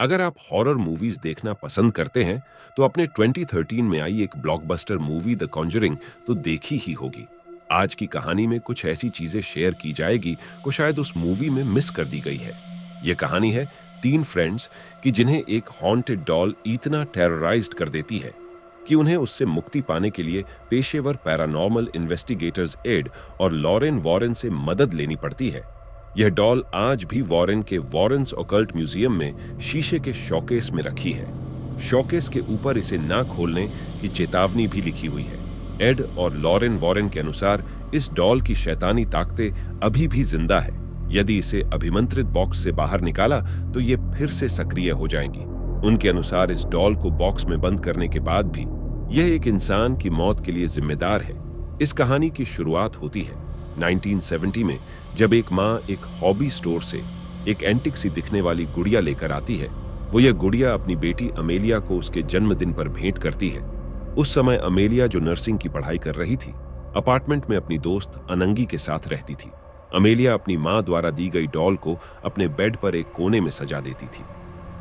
अगर आप horror movies देखना पसंद करते हैं तो अपने 2013 में आई एक ब्लॉकबस्टर मूवी द कॉन्जरिंग तो देखी ही होगी। आज की कहानी में कुछ ऐसी चीजें शेयर की जाएगी को शायद उस मूवी में मिस कर दी गई है। यह कहानी है तीन फ्रेंड्स की जिन्हें एक हॉन्टेड डॉल इतना टेरराइज्ड कर देती है कि उन्हें उससे मुक्ति पाने के लिए पेशेवर पैरानॉर्मल इन्वेस्टिगेटर्स एड और लॉरेन वॉरेन से मदद लेनी पड़ती है। यह डॉल आज भी वॉरेन के वॉरेन्स ऑकल्ट म्यूजियम में शीशे के शोकेस में रखी है। शोकेस के ऊपर इसे ना खोलने की चेतावनी भी लिखी हुई है। एड और लॉरेन वॉरेन के अनुसार इस डॉल की शैतानी ताकतें अभी भी जिंदा है। यदि इसे अभिमंत्रित बॉक्स से बाहर निकाला तो ये फिर से सक्रिय हो जाएंगी। उनके अनुसार इस डॉल को बॉक्स में बंद करने के बाद भी यह एक इंसान की मौत के लिए जिम्मेदार है। इस कहानी की शुरुआत होती है 1970 में, जब एक माँ एक हॉबी स्टोर से एक एंटिक सी दिखने वाली गुड़िया लेकर आती है। वो यह गुड़िया अपनी बेटी अमेलिया को उसके जन्मदिन पर भेंट करती है। उस समय अमेलिया, जो नर्सिंग की पढ़ाई कर रही थी, अपार्टमेंट में अपनी दोस्त अनंगी के साथ रहती थी। अमेलिया अपनी माँ द्वारा दी गई डॉल को अपने बेड पर एक कोने में सजा देती थी।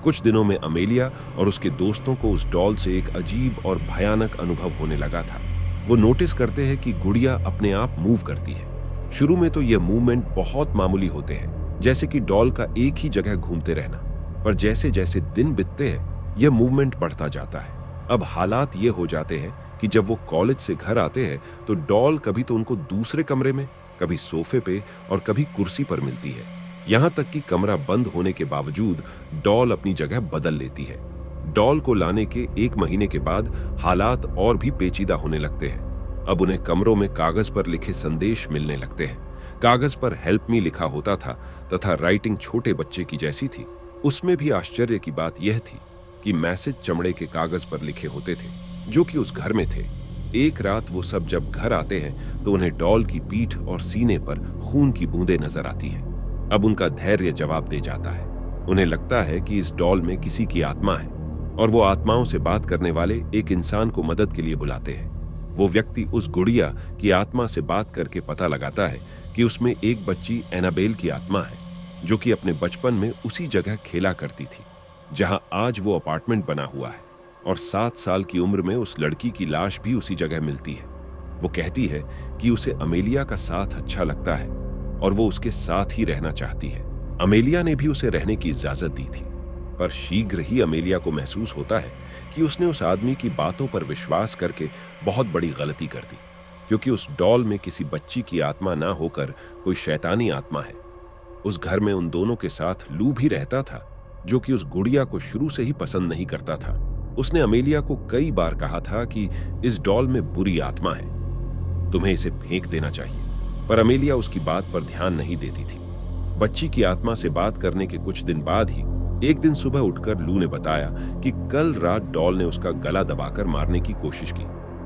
कुछ दिनों में अमेलिया और उसके दोस्तों को उस डॉल से एक अजीब और भयानक अनुभव होने लगा था। वो नोटिस करते हैं कि गुड़िया अपने आप मूव करती है। शुरू में तो यह मूवमेंट बहुत मामूली होते हैं, जैसे कि डॉल का एक ही जगह घूमते रहना, पर जैसे जैसे दिन बीतते हैं यह मूवमेंट बढ़ता जाता है। अब हालात ये हो जाते हैं कि जब वो कॉलेज से घर आते हैं तो डॉल कभी तो उनको दूसरे कमरे में, कभी सोफे पे और कभी कुर्सी पर मिलती है। यहाँ तक कि कमरा बंद होने के बावजूद डॉल अपनी जगह बदल लेती है। डॉल को लाने के 1 महीने के बाद हालात और भी पेचीदा होने लगते हैं। अब उन्हें कमरों में कागज पर लिखे संदेश मिलने लगते हैं। कागज पर हेल्प मी लिखा होता था तथा राइटिंग छोटे बच्चे की जैसी थी। उसमें भी आश्चर्य की बात यह थी कि मैसेज चमड़े के कागज पर लिखे होते थे, जो कि उस घर में थे। एक रात वो सब जब घर आते हैं तो उन्हें डॉल की पीठ और सीने पर खून की बूंदें नजर आती हैं। अब उनका धैर्य जवाब दे जाता है। उन्हें लगता है कि इस डॉल में किसी की आत्मा है और वो आत्माओं से बात करने वाले एक इंसान को मदद के लिए बुलाते हैं। वो व्यक्ति उस गुड़िया की आत्मा से बात करके पता लगाता है कि उसमें एक बच्ची एनाबेल की आत्मा है, जो कि अपने बचपन में उसी जगह खेला करती थी जहां आज वो अपार्टमेंट बना हुआ है, और 7 साल की उम्र में उस लड़की की लाश भी उसी जगह मिलती है। वो कहती है कि उसे अमेलिया का साथ अच्छा लगता है और वो उसके साथ ही रहना चाहती है। अमेलिया ने भी उसे रहने की इजाजत दी थी, पर शीघ्र ही अमेलिया को महसूस होता है कि उसने उस आदमी की बातों पर विश्वास करके बहुत बड़ी गलती कर दी, क्योंकि उस डॉल में किसी बच्ची की आत्मा ना होकर कोई शैतानी आत्मा है। उस घर में उन दोनों के साथ लू भी रहता था, जो कि उस गुड़िया को शुरू से ही पसंद नहीं करता था। उसने अमेलिया को कई बार कहा था कि इस डॉल में बुरी आत्मा है, तुम्हें इसे फेंक देना चाहिए, पर अमेलिया उसकी बात पर ध्यान नहीं देती थी। बच्ची की आत्मा से बात करने के कुछ दिन बाद ही एक दिन सुबह उठकर लू ने बताया कि कल रात डॉल ने उसका गला दबाकर मारने की कोशिश की।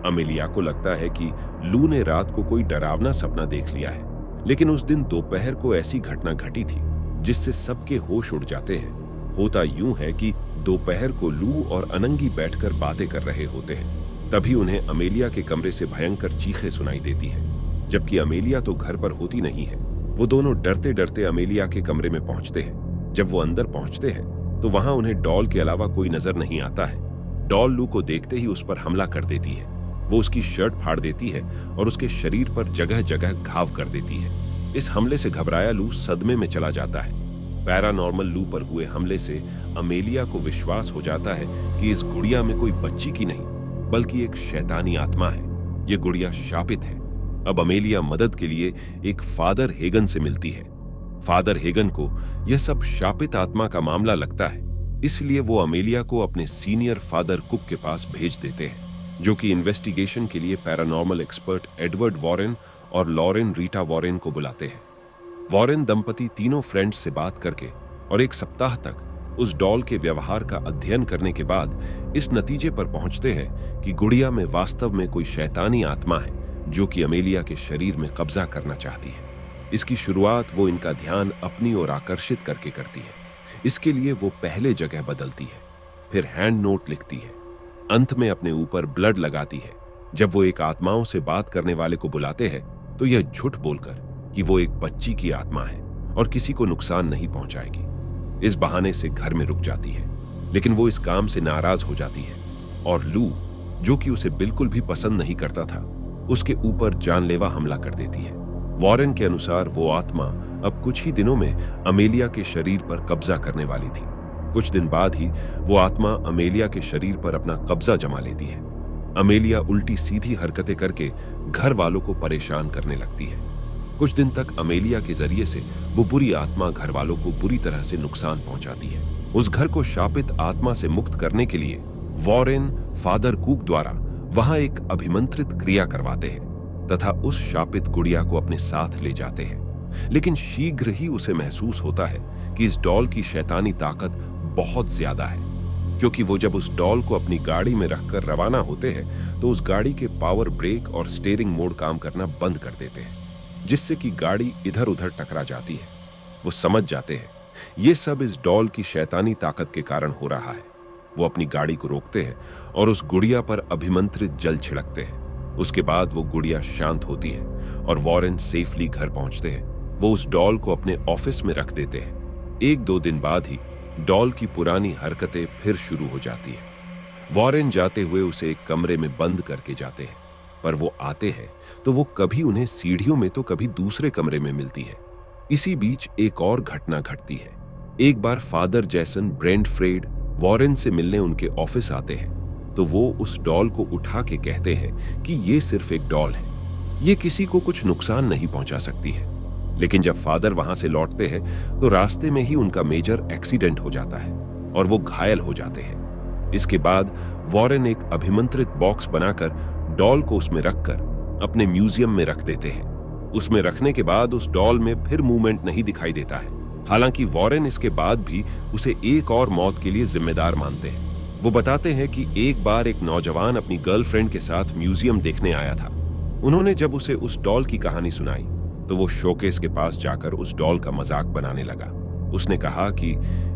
अमेलिया को लगता है कि लू ने रात को कोई डरावना सपना देख लिया है, लेकिन उस दिन दोपहर को ऐसी घटना घटी थी जिससे सबके होश उड़ जाते हैं। होता यूं है कि दोपहर को लू और अनंगी बैठकर बातें कर रहे होते हैं। तभी उन्हें अमेलिया के कमरे से भयंकर चीखें सुनाई देती हैं, जबकि अमेलिया तो घर पर होती नहीं है। वो दोनों डरते डरते अमेलिया के कमरे में पहुंचते हैं। जब वो अंदर पहुंचते हैं तो वहां उन्हें डॉल के अलावा कोई नजर नहीं आता है। डॉल लू को देखते ही उस पर हमला कर देती है। वो उसकी शर्ट फाड़ देती है और उसके शरीर पर जगह जगह घाव कर देती है। इस हमले से घबराया लू सदमे में चला जाता है। पैरानॉर्मल लू पर हुए हमले से अमेलिया को विश्वास हो जाता है कि इस गुड़िया में कोई बच्ची की नहीं, बल्कि एक शैतानी आत्मा है। ये गुड़िया शापित है। अब अमेलिया मदद के लिए एक फादर हेगन से मिलती है। फादर हेगन को यह सब शापित आत्मा का मामला लगता है, इसलिए वो अमेलिया को अपने सीनियर फादर कुक के पास भेज देते हैं, जो कि इन्वेस्टिगेशन के लिए पैरानॉर्मल एक्सपर्ट एडवर्ड वॉरेन और लॉरेन रीटा वॉरेन को बुलाते हैं। वॉरेन दंपति तीनों फ्रेंड्स से बात करके और 1 सप्ताह तक उस डॉल के व्यवहार का अध्ययन करने के बाद इस नतीजे पर पहुंचते हैं कि गुड़िया में वास्तव में कोई शैतानी आत्मा है, जो कि अमेलिया के शरीर में कब्जा करना चाहती है। इसकी शुरुआत वो इनका ध्यान अपनी ओर आकर्षित करके करती है। इसके लिए वो पहले जगह बदलती है, फिर हैंड नोट लिखती है, अंत में अपने ऊपर ब्लड लगाती है। जब वो एक आत्माओं से बात करने वाले को बुलाते हैं तो यह झूठ बोलकर कि वो एक बच्ची की आत्मा है और किसी को नुकसान नहीं पहुंचाएगी, इस बहाने से घर में रुक जाती है। लेकिन वो इस काम से नाराज हो जाती है और लू, जो कि उसे बिल्कुल भी पसंद नहीं करता था, उसके ऊपर जानलेवा हमला कर देती है। वॉरेन के अनुसार वो आत्मा अब कुछ ही दिनों में अमेलिया के शरीर पर कब्जा करने वाली थी। कुछ दिन बाद ही वो आत्मा अमेलिया के शरीर पर अपना कब्जा जमा लेती है। अमेलिया उल्टी सीधी हरकतें करके घर वालों को परेशान करने लगती है। कुछ दिन तक अमेलिया के जरिए से वो बुरी आत्मा घर वालों को बुरी तरह से नुकसान पहुंचाती है। उस घर को शापित आत्मा से मुक्त करने के लिए वॉरेन फादर कूक द्वारा वहां एक अभिमंत्रित क्रिया करवाते हैं तथा उस शापित गुड़िया को अपने साथ ले जाते हैं। लेकिन शीघ्र ही उसे महसूस होता है कि इस डॉल की शैतानी ताकत बहुत ज्यादा है, क्योंकि वो जब उस डॉल को अपनी गाड़ी में रखकर रवाना होते हैं तो उस गाड़ी के पावर ब्रेक और स्टीयरिंग मोड काम करना बंद कर देते हैं, जिससे कि गाड़ी इधर उधर टकरा जाती है। वो समझ जाते हैं ये सब इस डॉल की शैतानी ताकत के कारण हो रहा है। वो अपनी गाड़ी को रोकते हैं और उस गुड़िया पर अभिमंत्रित जल छिड़कते हैं। उसके बाद वो गुड़िया शांत होती है और वॉरेन सेफली घर पहुंचते हैं। वो उस डॉल को अपने ऑफिस में रख देते हैं। 1-2 दिन बाद ही डॉल की पुरानी हरकतें फिर शुरू हो जाती है। वॉरेन जाते हुए उसे एक कमरे में बंद करके जाते हैं, पर वो आते हैं तो वो कभी उन्हें सीढ़ियों में तो कभी दूसरे कमरे में मिलती है। इसी बीच एक और घटना घटती है। एक बार फादर जैसन ब्रेंटफ्रेड वॉरेन से मिलने उनके ऑफिस आते हैं तो वो उस डॉल को उठा के कहते हैं कि ये सिर्फ एक डॉल है, ये किसी को कुछ नुकसान नहीं पहुंचा सकती है। लेकिन जब फादर वहां से लौटते हैं तो रास्ते में ही उनका मेजर एक्सीडेंट हो जाता है और वो घायल हो जाते हैं। इसके बाद वॉरेन एक अभिमंत्रित बॉक्स बनाकर डॉल को उसमें रखकर अपने म्यूजियम में रख देते हैं। उसमें रखने के बाद उस डॉल में फिर मूवमेंट नहीं दिखाई देता है। हालांकि वॉरेन इसके बाद भी उसे एक और मौत के लिए जिम्मेदार मानते हैं। वो बताते हैं कि एक बार एक नौजवान अपनी गर्लफ्रेंड के साथ म्यूजियम देखने आया था। उन्होंने जब उसे उस डॉल की कहानी सुनाई तो वो शोकेस के पास जाकर उस डॉल का मजाक बनाने लगा। उसने कहा कि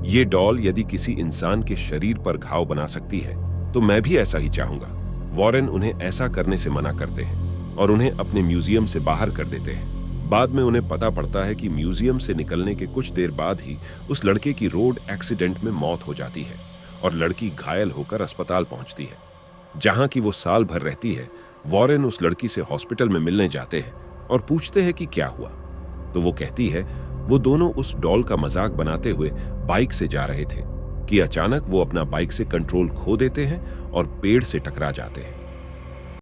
ये डॉल यदि किसी इंसान के शरीर पर घाव बना सकती है तो मैं भी ऐसा ही चाहूंगा। वॉरेन उन्हें ऐसा करने से मना करते हैं और उन्हें अपने म्यूजियम से बाहर कर देते हैं। बाद में उन्हें पता पड़ता है कि म्यूजियम से निकलने के कुछ देर बाद ही उस लड़के की रोड एक्सीडेंट में मौत हो जाती है और लड़की घायल होकर अस्पताल पहुंचती है, जहां की वो साल भर रहती है। वॉरेन उस लड़की से हॉस्पिटल में मिलने जाते हैं और पूछते हैं कि क्या हुआ, तो वो कहती है वो दोनों उस डॉल का मजाक बनाते हुए बाइक से जा रहे थे कि अचानक वो अपना बाइक से कंट्रोल खो देते हैं और पेड़ से टकरा जाते हैं।